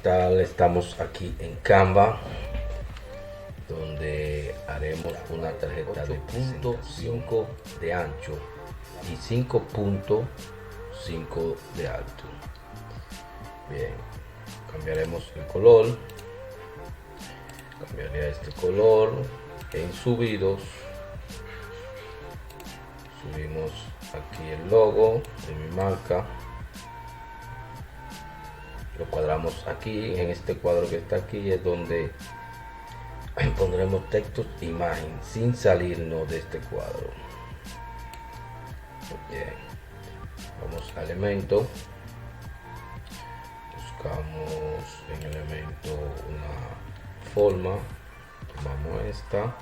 Tal, estamos aquí en Canva, donde haremos una tarjeta de 0.5 de ancho y 5.5 de alto. Bien, cambiaremos el color. Cambiaría este color en subidos. Subimos aquí el logo de mi marca. Lo cuadramos aquí. En este cuadro que está aquí es donde pondremos textos e imagen sin salirnos de este cuadro. Bien, vamos a elemento, buscamos en elemento una forma, tomamos esta,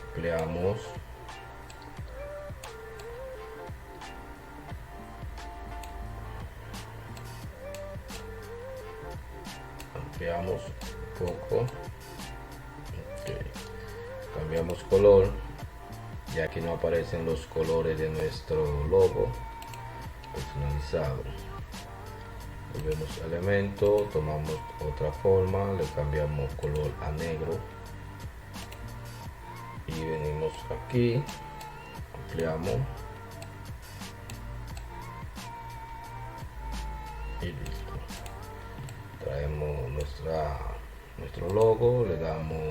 ampliamos, un poco. Okay. Cambiamos color, ya que no aparecen los colores de nuestro logo personalizado. Volvemos a elemento, tomamos otra forma, le cambiamos color a negro y venimos aquí, ampliamos y listo. Traemos nuestro logo, le damos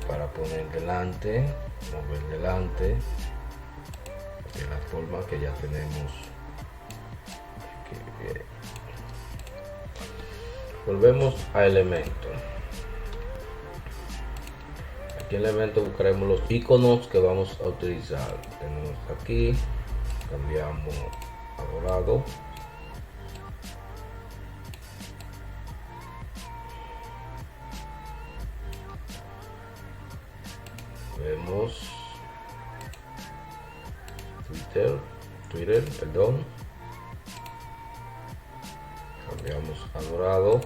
para poner delante, mover delante de la forma que ya tenemos aquí. Volvemos a elemento. Aquí en elemento buscaremos los iconos que vamos a utilizar. Tenemos aquí, cambiamos a dorado. Vemos Twitter, perdón. Cambiamos a dorado.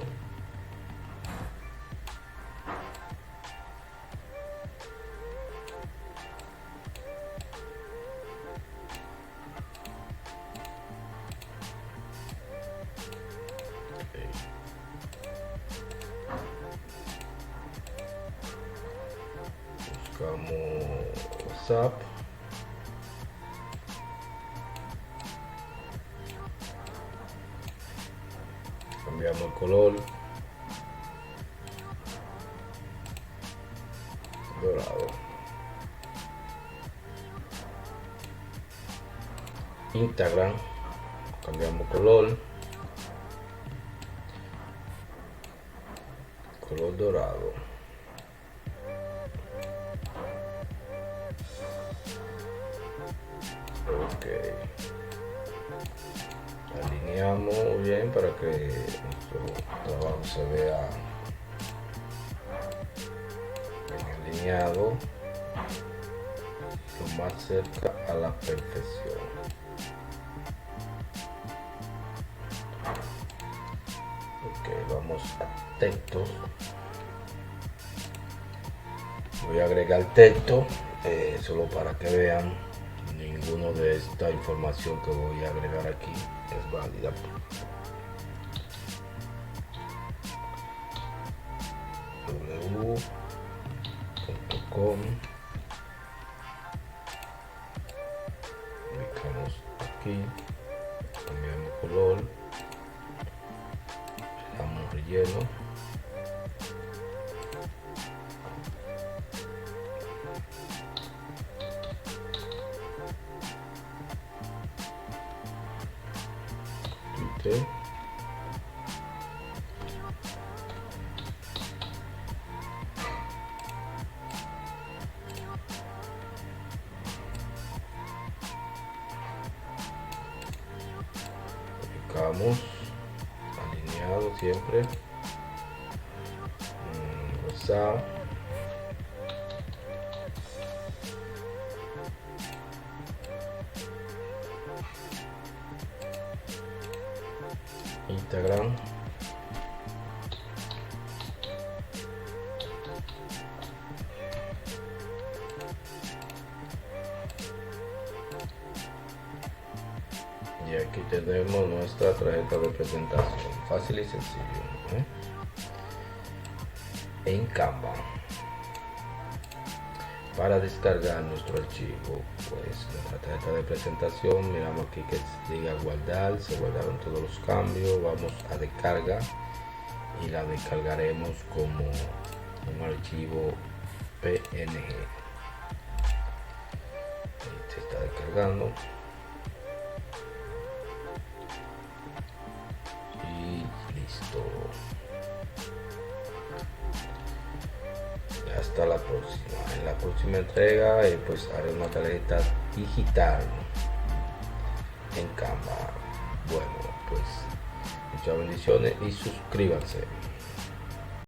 Buscamos WhatsApp. Cambiamos el color. Dorado. Instagram. Cambiamos color. Color dorado. Ok, alineamos bien para que nuestro trabajo se vea bien alineado, lo más cerca a la perfección. Ok, vamos a textos. Voy a agregar texto solo para que vean. Ninguno de esta información que voy a agregar aquí es válida. w.com, ubicamos aquí, cambiamos color, damos relleno. Ubicamos alineado siempre. WhatsApp. Instagram. Y aquí Aquí tenemos nuestra tarjeta de presentación, fácil y sencillo, en Canva. Para descargar nuestro archivo, pues nuestra tarjeta de presentación, miramos aquí que diga guardar, se guardaron todos los cambios, vamos a descarga y la descargaremos como un archivo PNG. Se está descargando y listo. Hasta la próxima. En la próxima entrega pues haré una tarjeta digital en Canva. Bueno, pues muchas bendiciones y suscríbanse.